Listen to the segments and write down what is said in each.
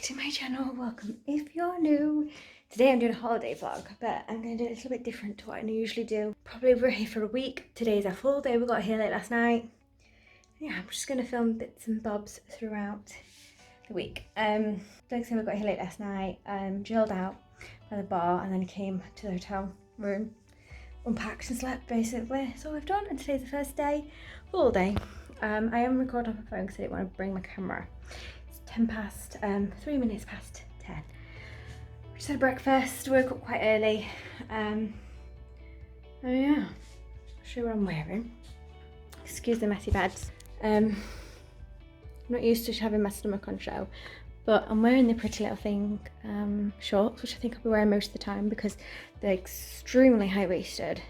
to my channel. Welcome if you're new. Today I'm doing a holiday vlog, but I'm going to do it a little bit different to what I usually do. Probably we're here for a week. Today's our full day. We got here late last night. Yeah, I'm just going to film bits and bobs throughout the week. Like I said, we got here late last night, chilled out by the bar, and then came to the hotel room, unpacked and slept basically. That's all I've done, and today's the first day, full day. I am recording on my phone because I didn't want to bring my camera. 3 minutes past 10. We just had breakfast, woke up quite early. Oh yeah, I'll show you what I'm wearing. Excuse the messy beds. I'm not used to having my stomach on show, but I'm wearing the Pretty Little Thing shorts, which I think I'll be wearing most of the time because they're extremely high-waisted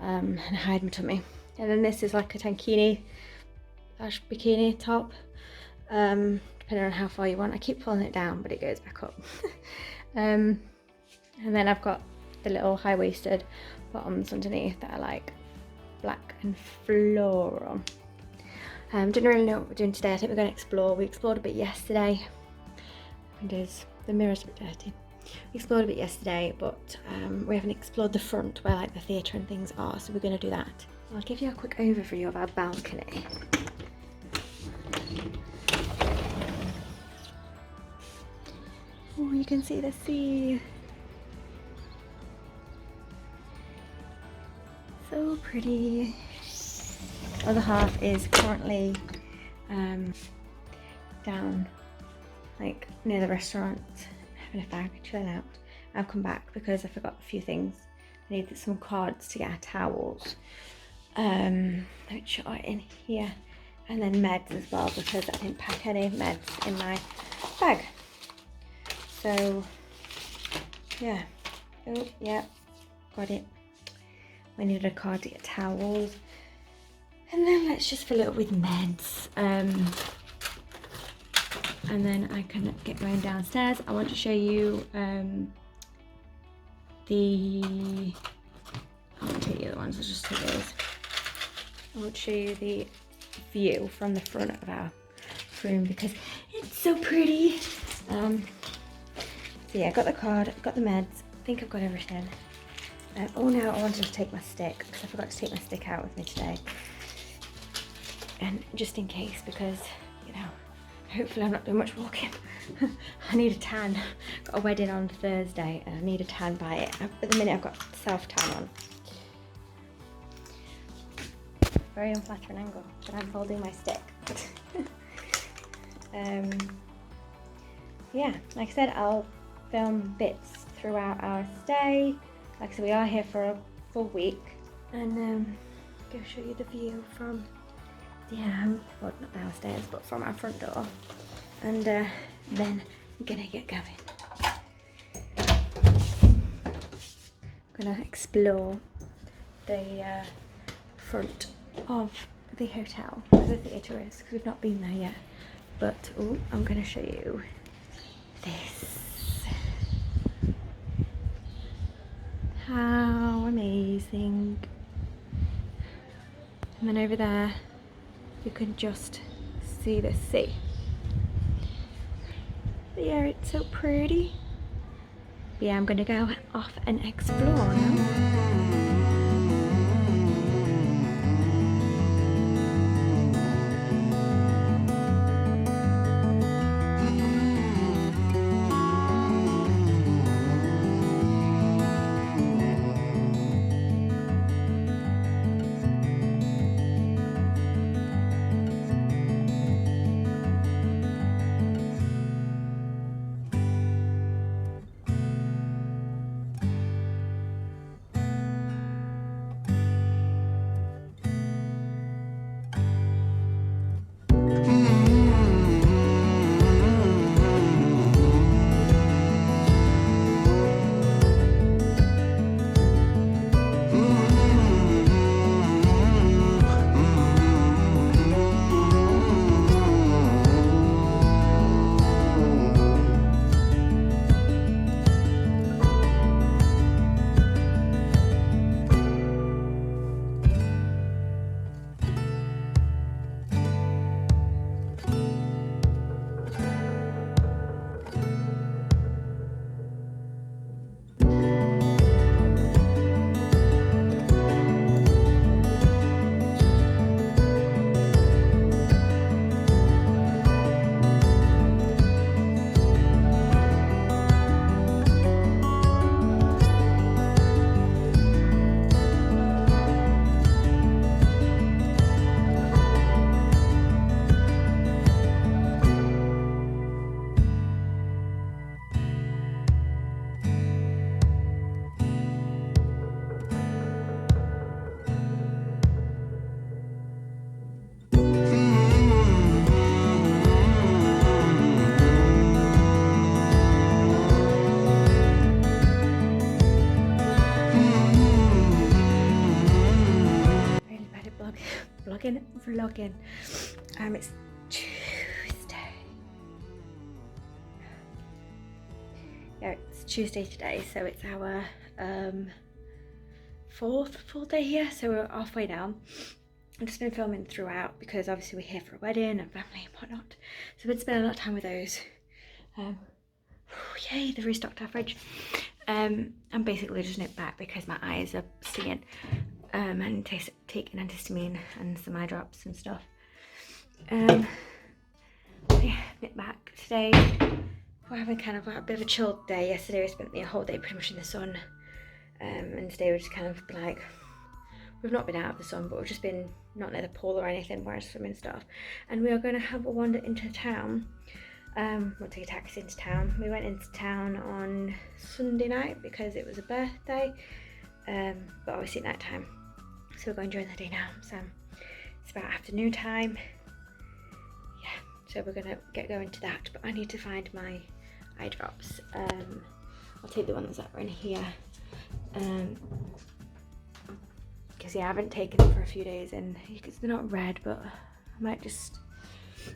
and hide my tummy. And then this is like a tankini / bikini top. Depending on how far you want. I keep pulling it down, but it goes back up. And then I've got the little high-waisted bottoms underneath that are like black and floral. Didn't really know what we're doing today. I think we're going to explore. We explored a bit yesterday. The mirror's a bit dirty. We explored a bit yesterday, but we haven't explored the front where like the theatre and things are, so we're going to do that. I'll give you a quick overview of our balcony. Oh, you can see the sea. So pretty. The other half is currently down, like near the restaurant, having a fag, chilling out. I've come back because I forgot a few things. I needed some cards to get our towels, which are in here, and then meds as well because I didn't pack any meds in my bag. So, yeah. Oh, yeah. Got it. I needed a card to get towels. And then let's just fill it up with meds. And then I can get going downstairs. I want to show you I won't take the other ones, I'll just take those. I want to show you the view from the front of our room because it's so pretty. So yeah, I got the card, I've got the meds, I think I've got everything. Oh no, I wanted to take my stick because I forgot to take my stick out with me today. And just in case, because, you know, hopefully I'm not doing much walking. I need a tan. Got a wedding on Thursday and I need a tan by it. At the minute I've got self-tan on. Very unflattering angle, but I'm holding my stick. Yeah, like I said, I'll film bits throughout our stay. Like I said, we are here for a full week, and go show you the view from the well, not downstairs, but from our front door, and then we're gonna get going. I'm gonna explore the front of the hotel where the theatre is because we've not been there yet. But oh, I'm gonna show you this. How amazing. And then over there you can just see the sea. But yeah, it's so pretty. But yeah, I'm gonna go off and explore now. vlogging. It's Tuesday. Yeah, it's Tuesday today, so it's our fourth full day here, so we're halfway down. I've just been filming throughout because obviously we're here for a wedding and family and whatnot, so we've been spending a lot of time with those. Yay, they've restocked our fridge. I'm basically just nipped back because my eyes are stinging, and taking antihistamine and some eye drops and stuff. Yeah, nipped back today. We're having kind of like a bit of a chilled day. Yesterday we spent the whole day pretty much in the sun, and today we're just kind of like, we've not been out of the sun, but we've just been not near the pool or anything, where swimming stuff. And we are going to have a wander into town. We'll take a taxi into town. We went into town on Sunday night because it was a birthday, but obviously at night time, so we're going during the day now. So it's about afternoon time. Yeah, so we're gonna get going to that, but I need to find my eye drops. I'll take the ones that are in here, because yeah, I haven't taken them for a few days, and because they're not red, but I might just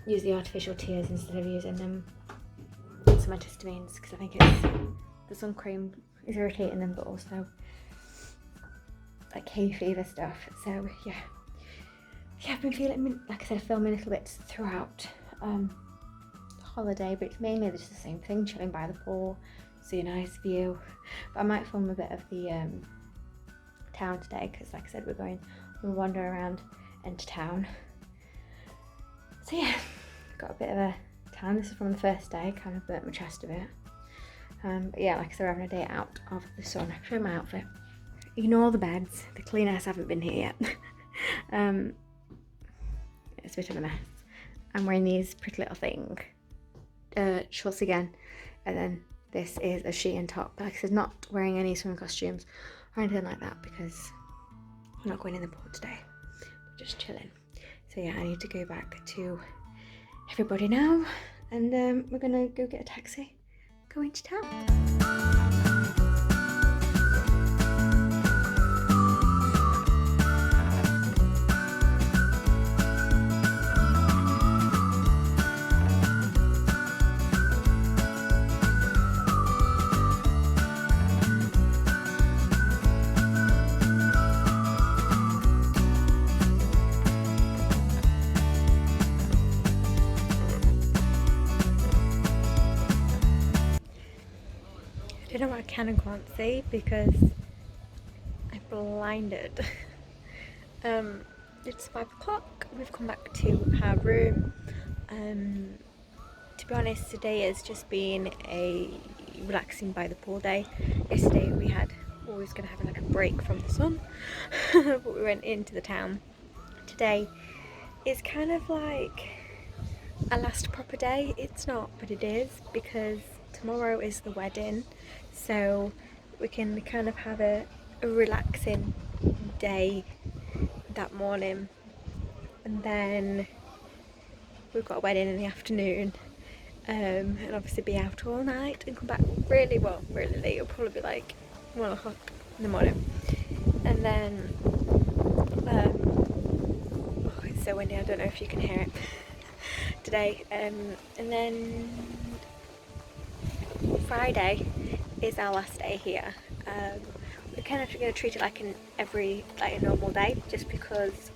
use the artificial tears instead of using them, some antihistamines, because I think it's the sun cream is irritating them, but also like hay fever stuff. So yeah, I've been feeling, like I said, filming little bits throughout the holiday, but it's mainly just the same thing, chilling by the pool, see a nice view. But I might film a bit of the town today, because like I said, we'll wander around into town. So yeah, got a bit of a tan. This is from the first day, kind of burnt my chest a bit. But yeah, like I said, we're having a day out of the sun. I'll show my outfit. Ignore the beds, the cleaners haven't been here yet. It's a bit of a mess. I'm wearing these pretty little thing, shorts again, and then this is a Shein top. Like I said, not wearing any swimming costumes or anything like that because I'm not going in the pool today. We're just chilling. So yeah, I need to go back to everybody now, and we're gonna go get a taxi, go into town. I don't know what I can and can't say because I'm blinded. It's 5 o'clock, we've come back to our room. To be honest, today has just been a relaxing by the pool day. Yesterday we was going to have like a break from the sun, but we went into the town. Today is kind of like a last proper day. It's not, but it is, because tomorrow is the wedding, so we can kind of have a relaxing day that morning, and then we've got a wedding in the afternoon, and obviously be out all night and come back really late. It'll probably be like 1 o'clock in the morning, and then oh, it's so windy, I don't know if you can hear it today, and then Friday is our last day here. We're kind of going to treat it like a normal day, just because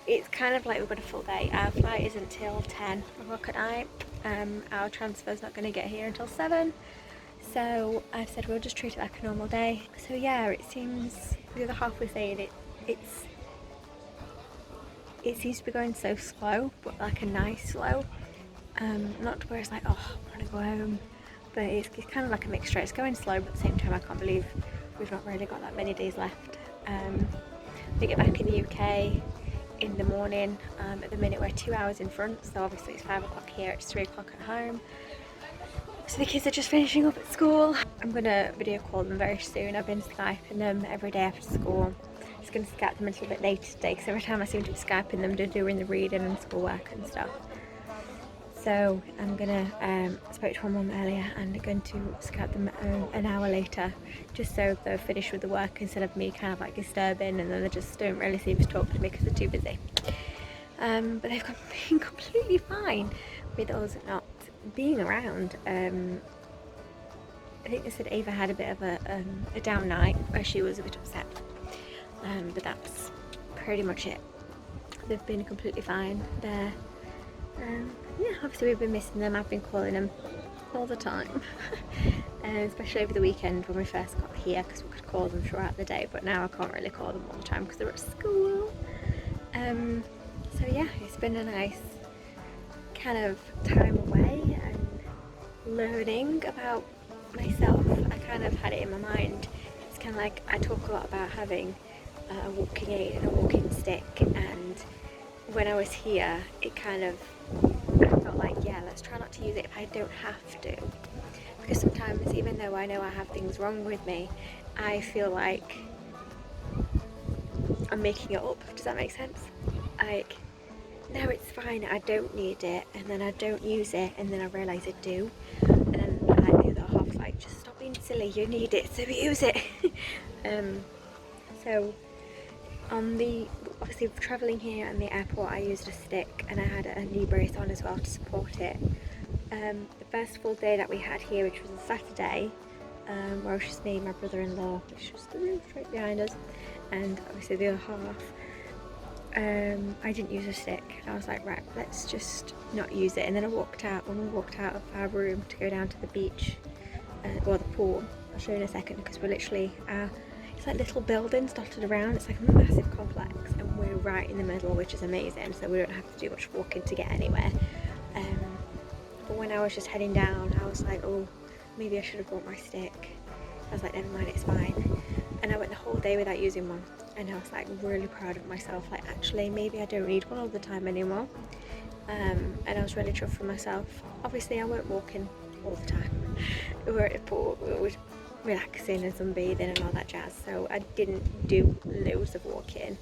it's kind of like we've got a full day. Our flight is until 10 o'clock at night. Our transfer's not going to get here until 7, so I've said we'll just treat it like a normal day. So yeah, it seems, the other half was saying it seems to be going so slow, but like a nice slow, not to where it's like, oh, I want to go home, but it's kind of like a mixture. It's going slow, but at the same time I can't believe we've not really got that many days left. We get back in the UK in the morning. At the minute we're 2 hours in front, so obviously it's 5 o'clock here, it's 3 o'clock at home. So the kids are just finishing up at school. I'm gonna video call them very soon. I've been Skyping them every day after school. Just gonna Skype them a little bit later today, because every time I seem to be Skyping them, they're doing the reading and schoolwork and stuff. So I'm gonna, I spoke to my mum earlier and going to Skype them an hour later, just so they're finished with the work instead of me kind of like disturbing, and then they just don't really seem to talk to me because they're too busy. but they've been completely fine with us not being around. I think they said Ava had a bit of a down night where she was a bit upset, but that's pretty much it. They've been completely fine. They're yeah, obviously we've been missing them. I've been calling them all the time, especially over the weekend when we first got here, because we could call them throughout the day, but now I can't really call them all the time because they're at school. So yeah, it's been a nice kind of time away and learning about myself. I kind of had it in my mind. It's kind of like I talk a lot about having a walking aid and a walking stick, and when I was here it kind of, I felt like, yeah, let's try not to use it if I don't have to, because sometimes even though I know I have things wrong with me, I feel like I'm making it up. Does that make sense? Like, no, it's fine, I don't need it, and then I don't use it, and then I realise I do, and then like the other half's like, just stop being silly, you need it, so use it. So on the, obviously travelling here and the airport, I used a stick and I had a knee brace on as well to support it. The first full day that we had here, which was a Saturday, where it was just me, my brother-in-law, which was the room straight behind us, and obviously the other half, I didn't use a stick. I was like, right, let's just not use it. And then I walked out, when we walked out of our room to go down to the beach, or the pool, I'll show you in a second, because we're literally, it's like little buildings dotted around, it's like a massive complex, and we're right in the middle, which is amazing, so we don't have to do much walking to get anywhere. But when I was just heading down, I was like, oh, maybe I should have brought my stick. I was like, never mind, it's fine. And I went the whole day without using one, and I was like really proud of myself, like actually maybe I don't need one all the time anymore. And I was really chuffed with myself. Obviously I weren't walking all the time. We were at the pool, we were relaxing and sunbathing and all that jazz, so I didn't do loads of walking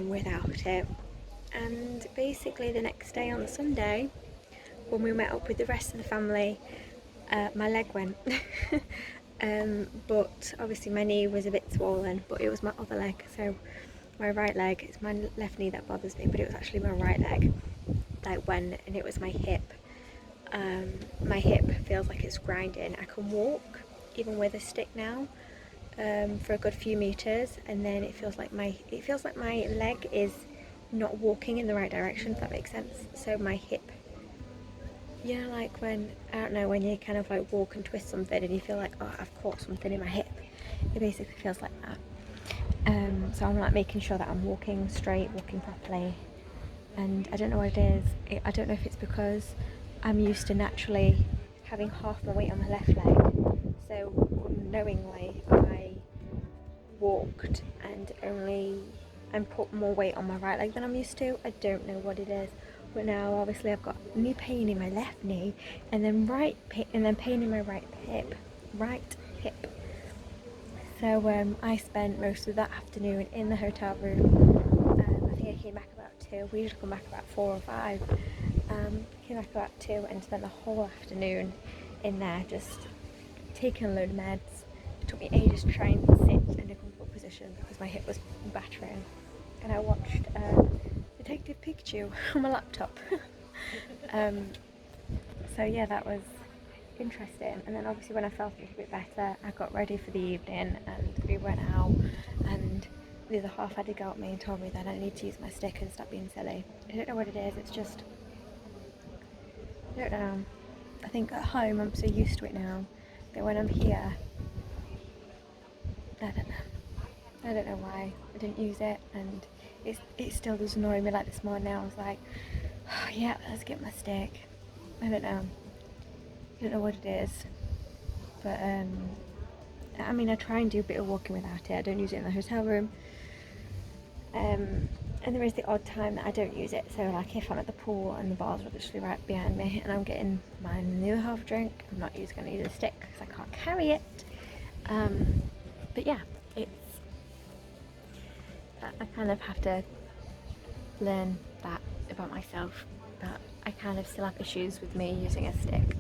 without it. And basically the next day, on the Sunday, when we met up with the rest of the family, my leg went. But obviously my knee was a bit swollen, but it was my other leg, so my right leg, it's my left knee that bothers me, but it was actually my right leg that went, and it was my hip. My hip feels like it's grinding. I can walk even with a stick now for a good few meters, and then it feels like my leg is not walking in the right direction, if that makes sense. So my hip, you know, like when, I don't know, when you kind of like walk and twist something and you feel like, oh, I've caught something in my hip. It basically feels like that. So I'm like making sure that I'm walking straight, walking properly, and I don't know what it is. I don't know if it's because I'm used to naturally having half my weight on my left leg, so unknowingly I walked and put more weight on my right leg than I'm used to. I don't know what it is, but now obviously I've got knee pain in my left knee, and then pain in my right hip. So I spent most of that afternoon in the hotel room. I think I came back about 2. We usually come back about 4 or 5. Came back about 2 and spent the whole afternoon in there just taking a load of meds. It took me ages to try and sit in a comfortable position because my hip was battering. And I watched Detective Pikachu on my laptop. So yeah, that was interesting. And then obviously when I felt a little bit better, I got ready for the evening and we went out, and the other half had to go at me and told me that I need to use my stick and stop being silly. I don't know what it is, it's just, I don't know. I think at home I'm so used to it now that when I'm here, I don't know why I didn't use it, and it still does annoy me. Like this morning I was like, oh, yeah, let's get my stick. I don't know what it is, but I mean I try and do a bit of walking without it. I don't use it in the hotel room, and there is the odd time that I don't use it, so like if I'm at the pool and the bars are literally right behind me and I'm getting my new half drink, I'm not going to use a stick because I can't carry it. But yeah, I kind of have to learn that about myself, that I kind of still have issues with me using a stick,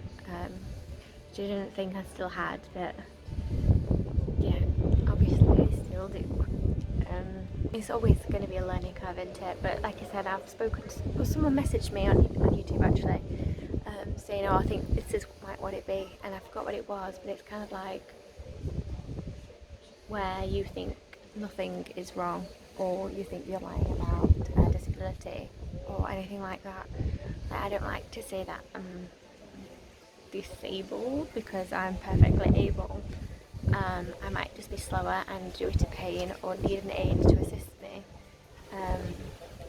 which I didn't think I still had, but yeah, obviously I still do. It's always going to be a learning curve, isn't it? But like I said, I've spoken to, well, someone messaged me on YouTube actually, saying, oh, I think this is might what it be, and I forgot what it was, but it's kind of like where you think nothing is wrong, or you think you're lying about a disability or anything like that. Like, I don't like to say that I'm disabled because I'm perfectly able. I might just be slower and due to pain or need an aid to assist me.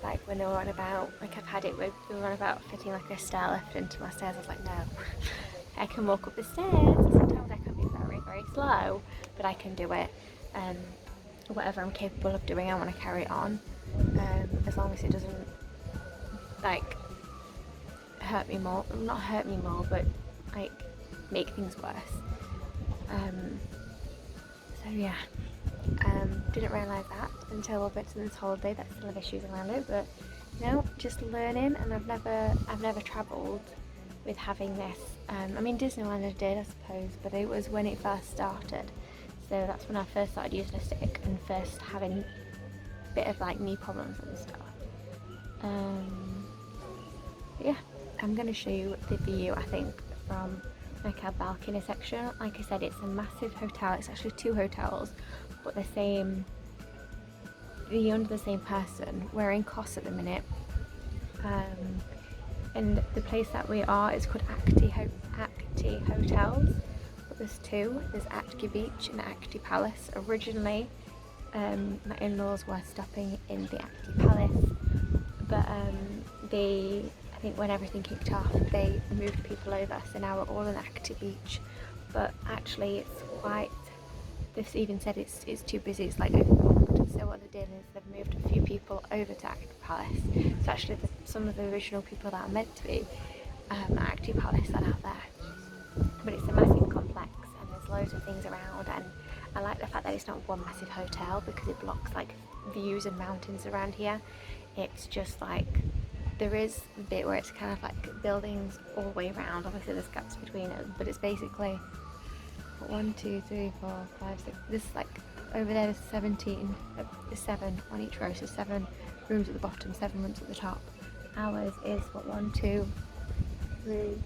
Like when they were on about, like I've had it with, they were on about fitting like a stair lift into my stairs. I was like, no, I can walk up the stairs. Sometimes I can be very, very slow, but I can do it. Whatever I'm capable of doing, I want to carry it on, as long as it doesn't like hurt me more. Not hurt me more, but like make things worse. So yeah, didn't realise that until a bit to this holiday that I still have issues around it, but no, just learning. And I've never travelled with having this. I mean, Disneyland I did, I suppose, but it was when it first started. So that's when I first started using a stick and first having a bit of like knee problems and stuff. Yeah, I'm going to show you the view, I think, from like our balcony section. Like I said, it's a massive hotel. It's actually 2 hotels, but the same, you're under the same person. We're in KOS at the minute, and the place that we are is called Acti Hotels. But there's 2. There's Acti Beach and Acti Palace. Originally, my in-laws were stopping in the Acti Palace, but I think when everything kicked off, they moved people over, so now we're all in Acti Beach. But actually, it's quite. They've even said it's too busy. It's like overbooked. So what they did is they've moved a few people over to Acti Palace. So actually, some of the original people that are meant to be at Acti Palace are out there. But it's a massive complex, and there's loads of things around. And I like the fact that it's not one massive hotel because it blocks like views and mountains around here. It's just like. There is a bit where it's kind of like buildings all the way around. Obviously there's gaps between them, but it's basically 1, 2, 3, 4, 5, 6. This like over there there's 17, there's 7 on each row, so 7 rooms at the bottom, 7 rooms at the top. Ours is what, 1, 2, 3.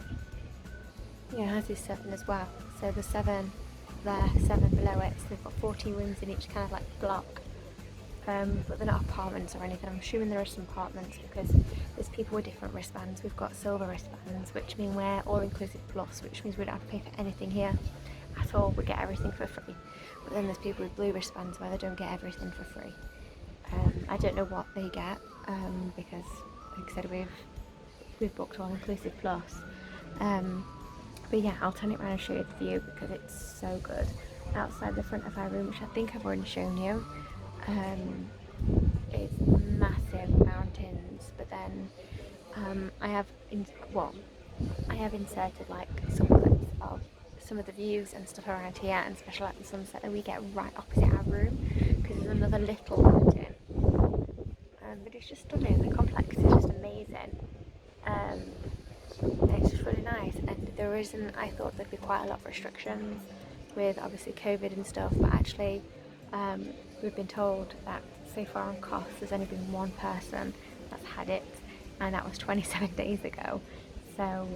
Yeah, ours is 7 as well. So there's 7 there, 7 below it. So they've got 14 rooms in each kind of like block. But they're not apartments or anything. I'm assuming there are some apartments because there's people with different wristbands. We've got silver wristbands, which mean we're all-inclusive plus, which means we don't have to pay for anything here at all. We get everything for free. But then there's people with blue wristbands where they don't get everything for free. I don't know what they get because, like I said, we've booked all-inclusive plus. But yeah, I'll turn it around and show you the view because it's so good. Outside the front of our room, which I think I've already shown you. It's massive mountains, but then I have inserted like some clips of some of the views and stuff around here, and especially like the sunset that we get right opposite our room because there's another little mountain. But it's just stunning. The complex is just amazing. It's just really nice, and there isn't. I thought there'd be quite a lot of restrictions with obviously COVID and stuff, but actually. We've been told that so far on KOS there's only been 1 person that's had it, and that was 27 days ago. So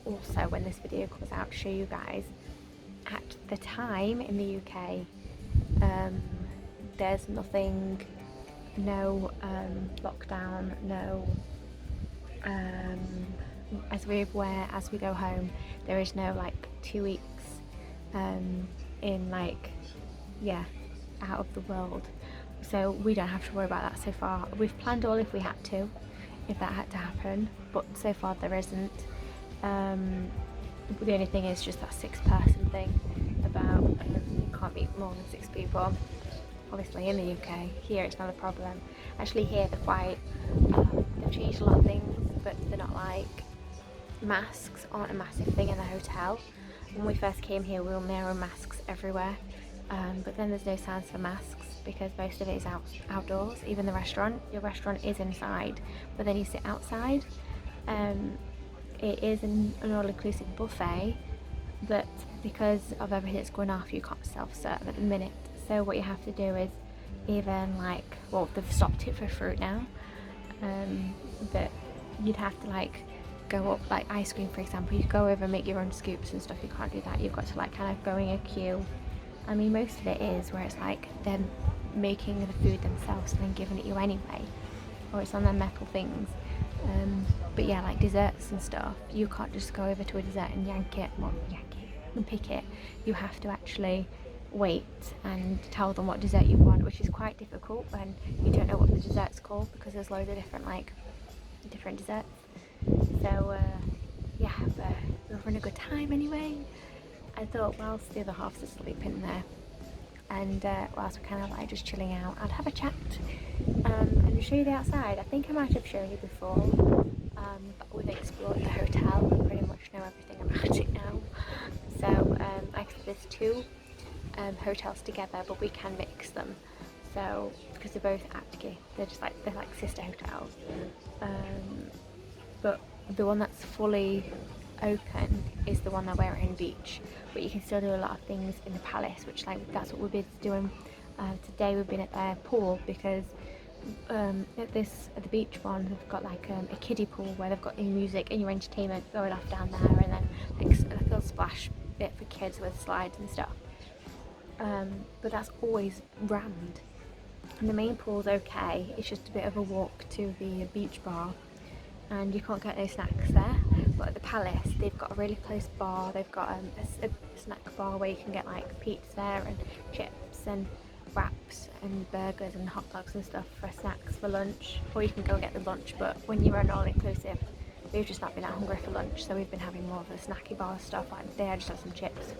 also when this video comes out to show you guys, at the time in the UK there's nothing, no lockdown, no as we go home, there is no like 2 weeks in like out of the world, so we don't have to worry about that so far. We've planned all if we had to, if that had to happen, but so far there isn't. The only thing is just that 6-person thing about you can't meet more than 6 people. Obviously in the UK, here it's not a problem. Actually here they're quite, they've changed a lot of things, but they're not like, masks aren't a massive thing in the hotel. When we first came here we were wearing masks everywhere. But then there's no signs for masks because most of it is outdoors. Even the restaurant, your restaurant is inside, but then you sit outside. It is an all-inclusive buffet, but because of everything that's going off, you can't self-serve at the minute. So what you have to do is even like, well, they've stopped it for fruit now, but you'd have to like go up, like ice cream for example, you go over and make your own scoops and stuff. You can't do that. You've got to like kind of go in a queue. I mean, most of it is where it's like they're making the food themselves and then giving it you anyway, or it's on their metal things. But yeah, like desserts and stuff, you can't just go over to a dessert and yank it and pick it. You have to actually wait and tell them what dessert you want, which is quite difficult when you don't know what the dessert's called, because there's loads of different desserts. So yeah, but we're having a good time anyway. I thought whilst the other half's asleep in there, and whilst we're kind of like just chilling out, I'd have a chat and show you the outside. I think I might have shown you before, but we've explored the hotel. We pretty much know everything about it now. So actually there's two hotels together, but we can mix them. So because they're both Aptki, they're like sister hotels. But the one that's fully open is the one that we're in beach, but you can still do a lot of things in the palace, which like that's what we've been doing. Today we've been at their pool, because at the beach one they've got like a kiddie pool where they've got your music and your entertainment going off down there, and then like a little splash bit for kids with slides and stuff. But that's always rammed, and the main pool's okay. It's just a bit of a walk to the beach bar, and you can't get no snacks there. But at the palace they've got a really close bar. They've got a snack bar where you can get like pizza and chips and wraps and burgers and hot dogs and stuff for snacks for lunch, or you can go get the lunch. But when you're an all-inclusive, we've just not been that hungry for lunch, so we've been having more of the snacky bar stuff. Like today I just had some chips,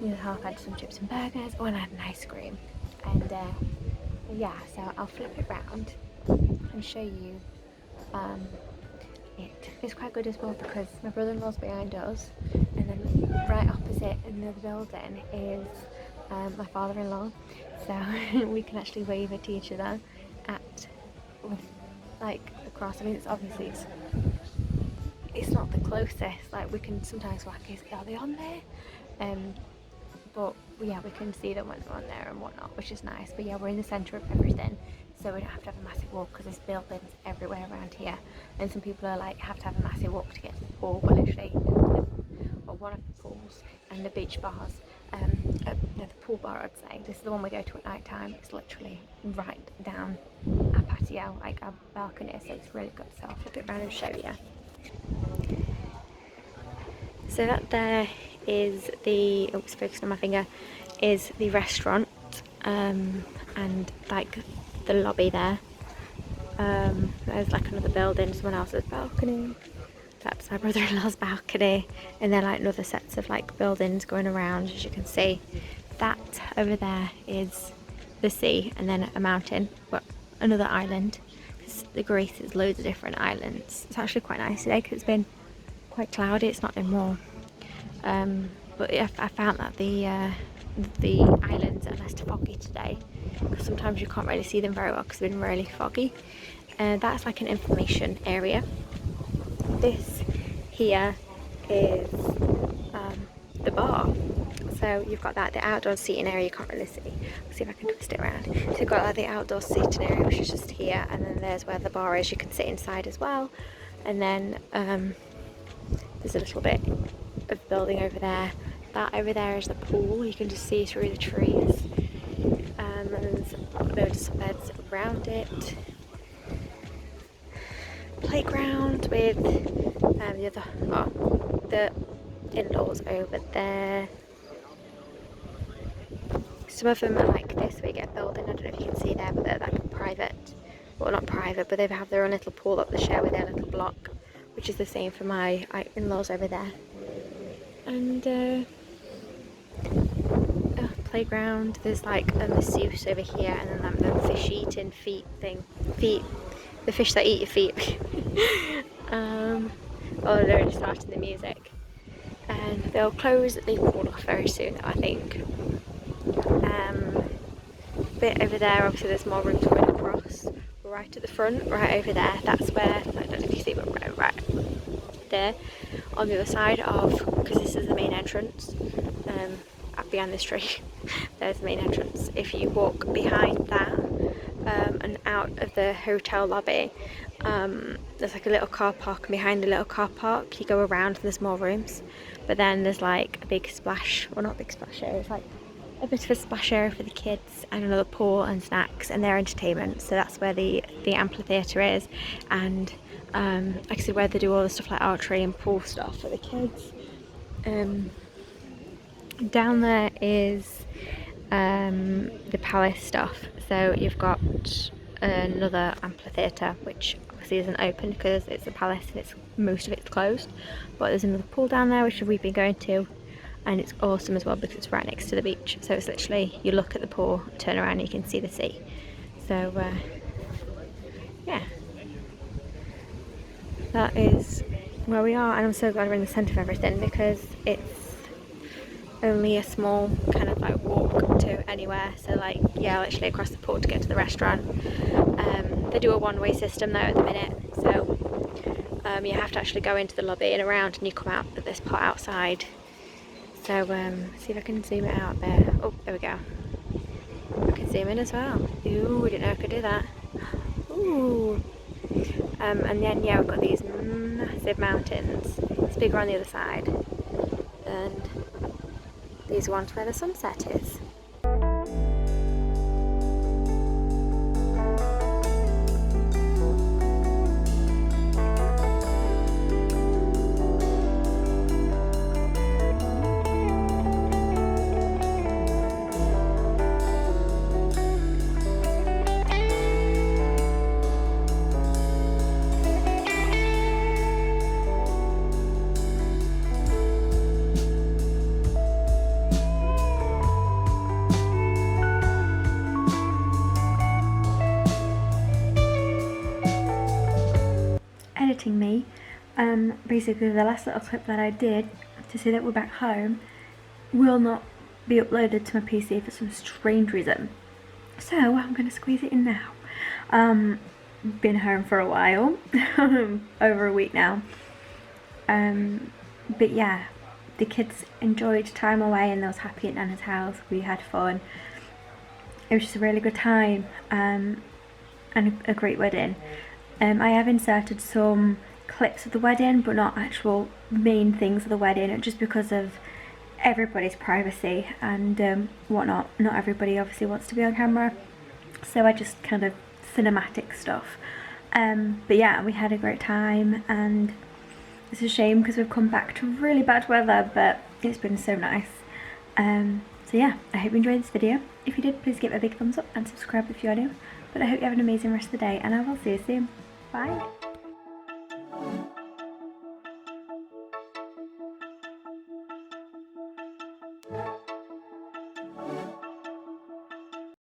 the other half had some chips and burgers, and I had an ice cream. And yeah, so I'll flip it round and show you it's quite good as well, because my brother-in-law's behind us, and then right opposite in the building is my father-in-law, so we can actually wave at each other with like across. I mean, it's obviously it's not the closest, like we can sometimes whack his, are they on there? But yeah, we can see them when they're on there and whatnot, which is nice. But yeah, we're in the centre of everything, so we don't have to have a massive walk, because there's buildings everywhere around here, and some people are like have to have a massive walk to get to the pool. But literally, or one of the pools and the beach bars, the pool bar, I'd say, this is the one we go to at night time. It's literally right down our patio, like our balcony, so it's really good. So I'll flip it around and show you. So that there is the, oops, focused on my finger, is the restaurant, and like the lobby there. There's like another building, someone else's balcony. That's my brother-in-law's balcony, and then like another sets of like buildings going around, as you can see. That over there is the sea, and then a mountain, but another island. The Greece is loads of different islands. It's actually quite nice today because it's been quite cloudy. It's not been warm. But I found that the islands are less foggy today, because sometimes you can't really see them very well because it's been really foggy. That's like an information area. This here is the bar. So you've got that, the outdoor seating area you can't really see. Let's see if I can twist it around. So you've got like the outdoor seating area, which is just here, and then there's where the bar is. You can sit inside as well. And then there's a little bit of building over there. That over there is the pool. You can just see through the trees. And there's loads of beds around it. Playground with the in-laws over there. Some of them are like this big a building. I don't know if you can see there, but they're like private. Well, not private, but they have their own little pool up the share with their little block, which is the same for my in-laws over there. And playground. There's like a masseuse over here, and then the fish eating feet thing. The fish that eat your feet. Oh, they're already starting the music. And they'll close the pool off very soon, I think. Bit over there, obviously there's more room to run across. Right at the front, right over there, that's where, I don't know if you see, but right there, on the other side of, because this is the main entrance, behind this tree. There's the main entrance. If you walk behind that and out of the hotel lobby, there's like a little car park, and behind the little car park you go around and there's more rooms, but then there's like a big splash, well not big splash area, it's like a bit of a splash area for the kids and another pool and snacks and their entertainment. So that's where the amphitheatre is, and like I said, where they do all the stuff like archery and pool stuff for the kids. Down there is the palace stuff. So you've got another amphitheatre, which obviously isn't open because it's a palace and most of it's closed. But there's another pool down there which we've been going to, and it's awesome as well because it's right next to the beach. So it's literally, you look at the pool, turn around and you can see the sea. So yeah, that is where we are, and I'm so glad we're in the centre of everything because it's only a small kind of like walk to anywhere. So like, yeah, literally across the pool to get to the restaurant. They do a one-way system though at the minute, so you have to actually go into the lobby and around, and you come out at this part outside. So see if I can zoom it out there. Oh, there we go. I can zoom in as well. Ooh, I didn't know I could do that. Ooh. And then yeah, we've got these massive mountains. It's bigger on the other side, and these ones where the sunset is. Editing me. Basically the last little clip that I did to say that we're back home will not be uploaded to my PC for some strange reason. So I'm going to squeeze it in now. Been home for a while, over a week now. But yeah, the kids enjoyed time away and they was happy at Nana's house. We had fun. It was just a really good time, and a great wedding. I have inserted some clips of the wedding, but not actual main things of the wedding, just because of everybody's privacy and whatnot. Not everybody obviously wants to be on camera, so I just kind of cinematic stuff. But yeah, we had a great time, and it's a shame because we've come back to really bad weather, but it's been so nice. So yeah, I hope you enjoyed this video. If you did, please give it a big thumbs up and subscribe if you are new. But I hope you have an amazing rest of the day, and I will see you soon. Bye.